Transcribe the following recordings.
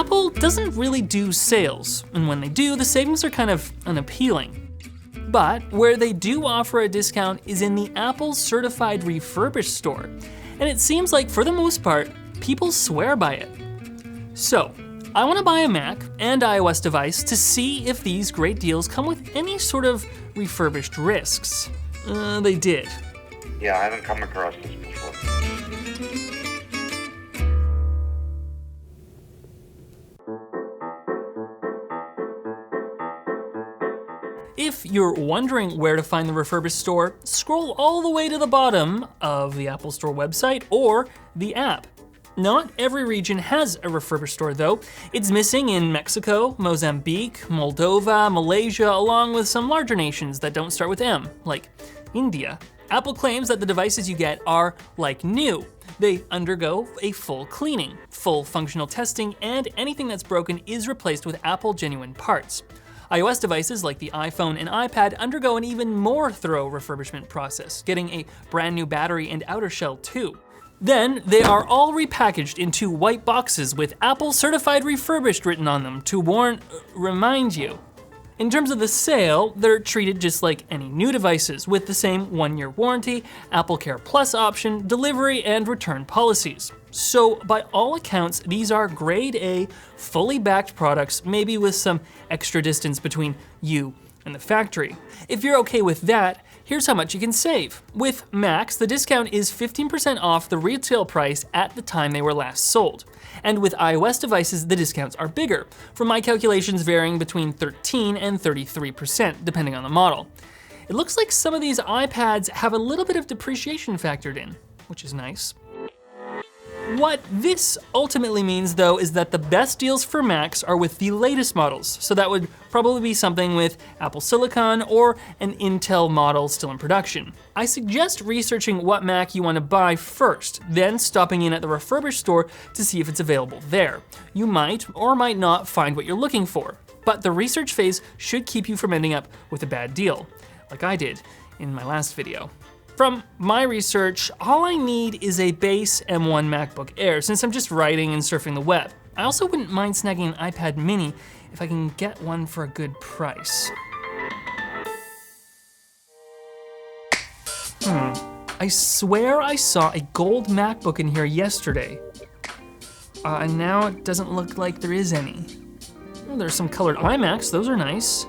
Apple doesn't really do sales, and when they do, the savings are kind of unappealing. But where they do offer a discount is in the Apple Certified Refurbished store, and it seems like for the most part, people swear by it. So, I want to buy a Mac and iOS device to see if these great deals come with any sort of refurbished risks. They did. Yeah, I haven't come across this before. If you're wondering where to find the refurbished store, scroll all the way to the bottom of the Apple Store website or the app. Not every region has a refurbished store though. It's missing in Mexico, Mozambique, Moldova, Malaysia, along with some larger nations that don't start with M, like India. Apple claims that the devices you get are like new. They undergo a full cleaning, full functional testing, and anything that's broken is replaced with Apple genuine parts. iOS devices like the iPhone and iPad undergo an even more thorough refurbishment process, getting a brand new battery and outer shell too. Then they are all repackaged into white boxes with Apple Certified Refurbished written on them to remind you. In terms of the sale, they're treated just like any new devices with the same 1-year warranty, Apple Care Plus option, delivery, and return policies. So by all accounts, these are grade A, fully backed products, maybe with some extra distance between you and the factory. If you're okay with that, here's how much you can save. With Macs, the discount is 15% off the retail price at the time they were last sold. And with iOS devices, the discounts are bigger, from my calculations varying between 13 and 33%, depending on the model. It looks like some of these iPads have a little bit of depreciation factored in, which is nice. What this ultimately means though is that the best deals for Macs are with the latest models, so that would probably be something with Apple Silicon or an Intel model still in production. I suggest researching what Mac you want to buy first, then stopping in at the refurbished store to see if it's available there. You might or might not find what you're looking for, but the research phase should keep you from ending up with a bad deal, like I did in my last video. From my research, all I need is a base M1 MacBook Air since I'm just writing and surfing the web. I also wouldn't mind snagging an iPad mini if I can get one for a good price. I swear I saw a gold MacBook in here yesterday. And now it doesn't look like there is any. Well, there's some colored iMacs, those are nice.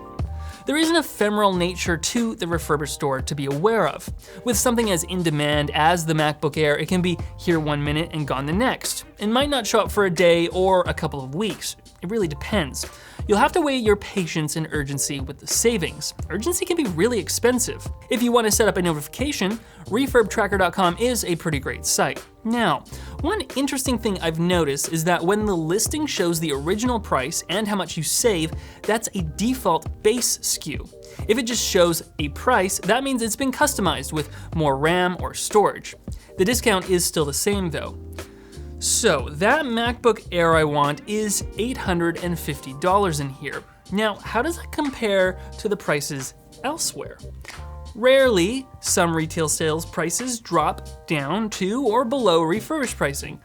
There is an ephemeral nature to the refurbished store to be aware of. With something as in demand as the MacBook Air, it can be here 1 minute and gone the next. It might not show up for a day or a couple of weeks. It really depends. You'll have to weigh your patience and urgency with the savings. Urgency can be really expensive. If you want to set up a notification, refurbtracker.com is a pretty great site. Now, one interesting thing I've noticed is that when the listing shows the original price and how much you save, that's a default base SKU. If it just shows a price, that means it's been customized with more RAM or storage. The discount is still the same though. So that MacBook Air I want is $850 in here. Now, how does that compare to the prices elsewhere? Rarely, some retail sales prices drop down to or below refurbished pricing.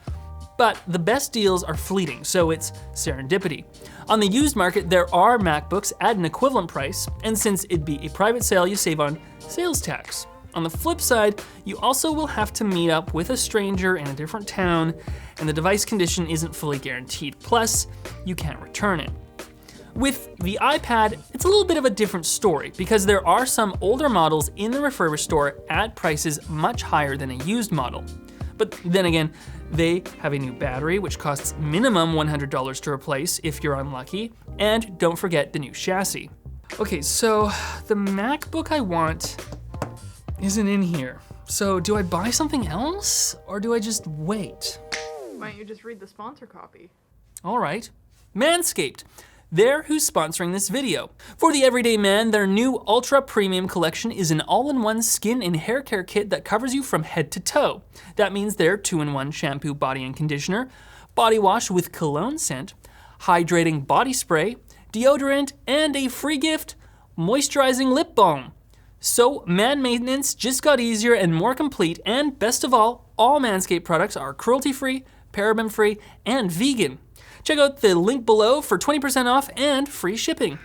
But the best deals are fleeting, so it's serendipity. On the used market, there are MacBooks at an equivalent price, and since it'd be a private sale, you save on sales tax. On the flip side, you also will have to meet up with a stranger in a different town, and the device condition isn't fully guaranteed. Plus, you can't return it. With the iPad, it's a little bit of a different story because there are some older models in the refurbished store at prices much higher than a used model. But then again, they have a new battery, which costs minimum $100 to replace if you're unlucky, and don't forget the new chassis. Okay, so the MacBook I want isn't in here. So do I buy something else or do I just wait? Why don't you just read the sponsor copy? All right, Manscaped. They're who's sponsoring this video. For the everyday man, their new Ultra Premium collection is an all-in-one skin and hair care kit that covers you from head to toe. That means their 2-in-1 shampoo, body and conditioner, body wash with cologne scent, hydrating body spray, deodorant, and a free gift, moisturizing lip balm. So man maintenance just got easier and more complete, and best of all Manscaped products are cruelty-free, paraben-free, and vegan. Check out the link below for 20% off and free shipping.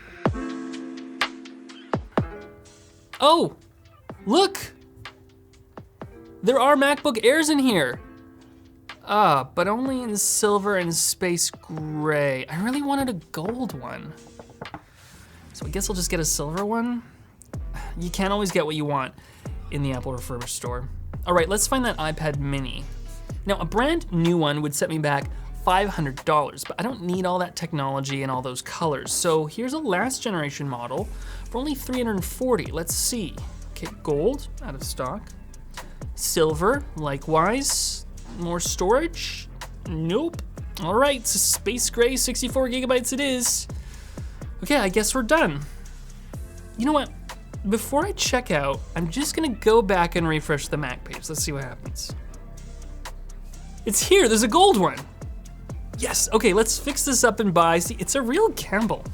Oh, look! There are MacBook Airs in here. But only in silver and space gray. I really wanted a gold one. So I guess I'll just get a silver one. You can't always get what you want in the Apple refurbished store. All right, let's find that iPad mini. Now, a brand new one would set me back $500, but I don't need all that technology and all those colors. So here's a last generation model for only $340. Let's see. Okay, gold, out of stock. Silver, likewise. More storage? Nope. All right, so space gray, 64 gigabytes it is. Okay, I guess we're done. You know what? Before I check out, I'm just gonna go back and refresh the Mac page. Let's see what happens. It's here, there's a gold one. Yes, okay, let's fix this up and buy. See, it's a real gamble.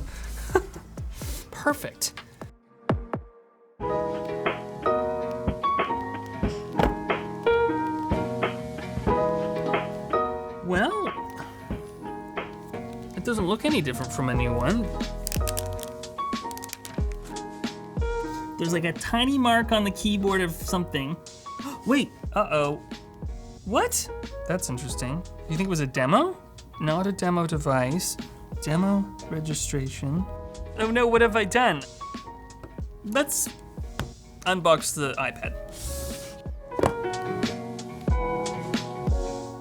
Perfect. Well, it doesn't look any different from a new one. There's like a tiny mark on the keyboard of something. Wait, uh-oh. What? That's interesting. You think it was a demo? Not a demo device. Demo registration. Oh no, what have I done? Let's unbox the iPad.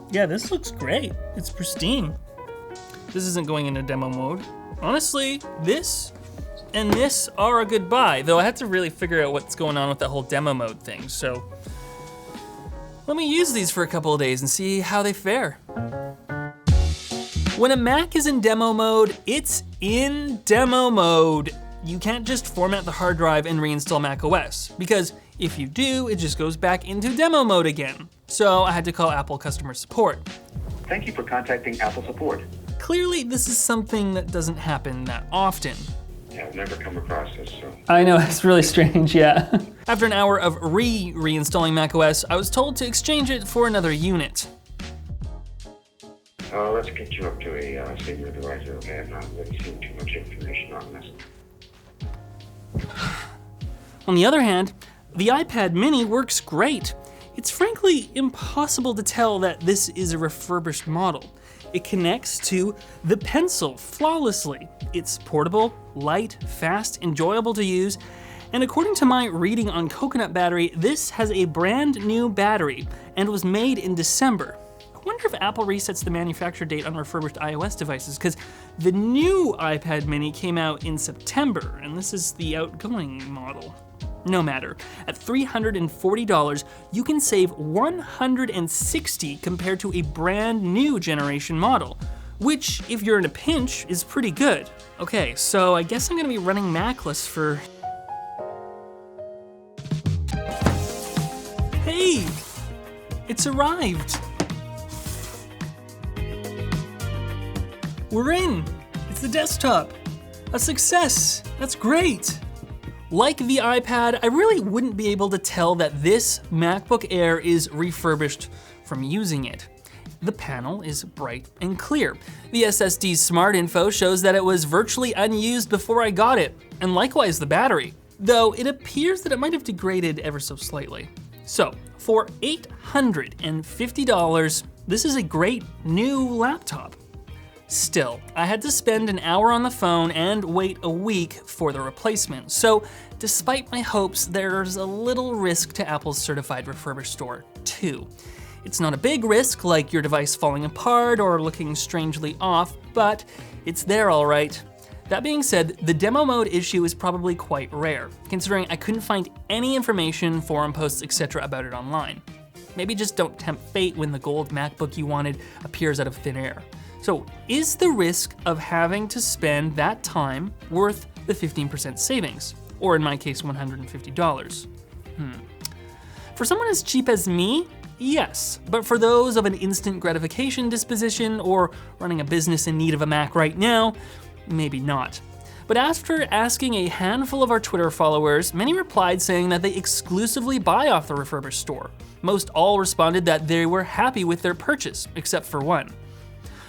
Yeah, this looks great. It's pristine. This isn't going into demo mode. Honestly, this and this are a good buy, though I had to really figure out what's going on with that whole demo mode thing, so let me use these for a couple of days and see how they fare. When a Mac is in demo mode, it's in demo mode. You can't just format the hard drive and reinstall macOS, because if you do, it just goes back into demo mode again. So I had to call Apple customer support. Thank you for contacting Apple support. Clearly, this is something that doesn't happen that often. Yeah, I've never come across this, so. I know, it's really strange, yeah. After an hour of reinstalling macOS, I was told to exchange it for another unit. Let's get you up to a senior advisor, okay? I'm not really seeing too much information on this. On the other hand, the iPad mini works great. It's frankly impossible to tell that this is a refurbished model. It connects to the Pencil flawlessly. It's portable, light, fast, enjoyable to use, and according to my reading on Coconut Battery, this has a brand new battery and was made in December. I wonder if Apple resets the manufacture date on refurbished iOS devices, because the new iPad mini came out in September, and this is the outgoing model. No matter, at $340, you can save $160 compared to a brand new generation model, which, if you're in a pinch, is pretty good. Okay, so I guess I'm gonna be running Macless for... Hey, it's arrived. We're in, it's the desktop. A success, that's great. Like the iPad, I really wouldn't be able to tell that this MacBook Air is refurbished from using it. The panel is bright and clear. The SSD Smart Info shows that it was virtually unused before I got it, and likewise the battery, though it appears that it might have degraded ever so slightly. So, for $850, this is a great new laptop. Still, I had to spend an hour on the phone and wait a week for the replacement. So, despite my hopes, there's a little risk to Apple's certified refurbished store, too. It's not a big risk, like your device falling apart or looking strangely off, but it's there all right. That being said, the demo mode issue is probably quite rare, considering I couldn't find any information, forum posts, etc. about it online. Maybe just don't tempt fate when the gold MacBook you wanted appears out of thin air. So, is the risk of having to spend that time worth the 15% savings? Or in my case, $150? For someone as cheap as me, yes. But for those of an instant gratification disposition or running a business in need of a Mac right now, maybe not. But after asking a handful of our Twitter followers, many replied saying that they exclusively buy off the refurbished store. Most all responded that they were happy with their purchase, except for one.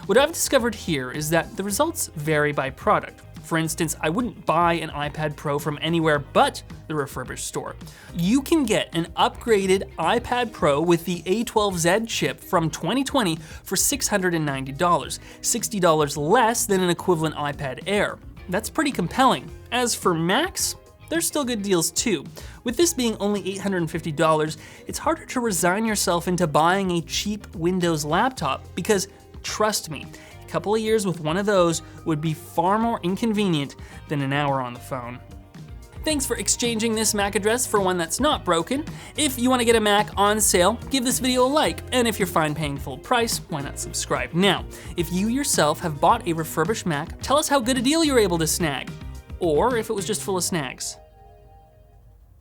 What I've discovered here is that the results vary by product. For instance, I wouldn't buy an iPad Pro from anywhere but the refurbished store. You can get an upgraded iPad Pro with the A12Z chip from 2020 for $690, $60 less than an equivalent iPad Air. That's pretty compelling. As for Macs, there's still good deals too. With this being only $850, it's harder to resign yourself into buying a cheap Windows laptop because, trust me, a couple of years with one of those would be far more inconvenient than an hour on the phone. Thanks for exchanging this MAC address for one that's not broken. If you want to get a Mac on sale, give this video a like, and if you're fine paying full price, why not subscribe now? If you yourself have bought a refurbished Mac, tell us how good a deal you were able to snag, or if it was just full of snags.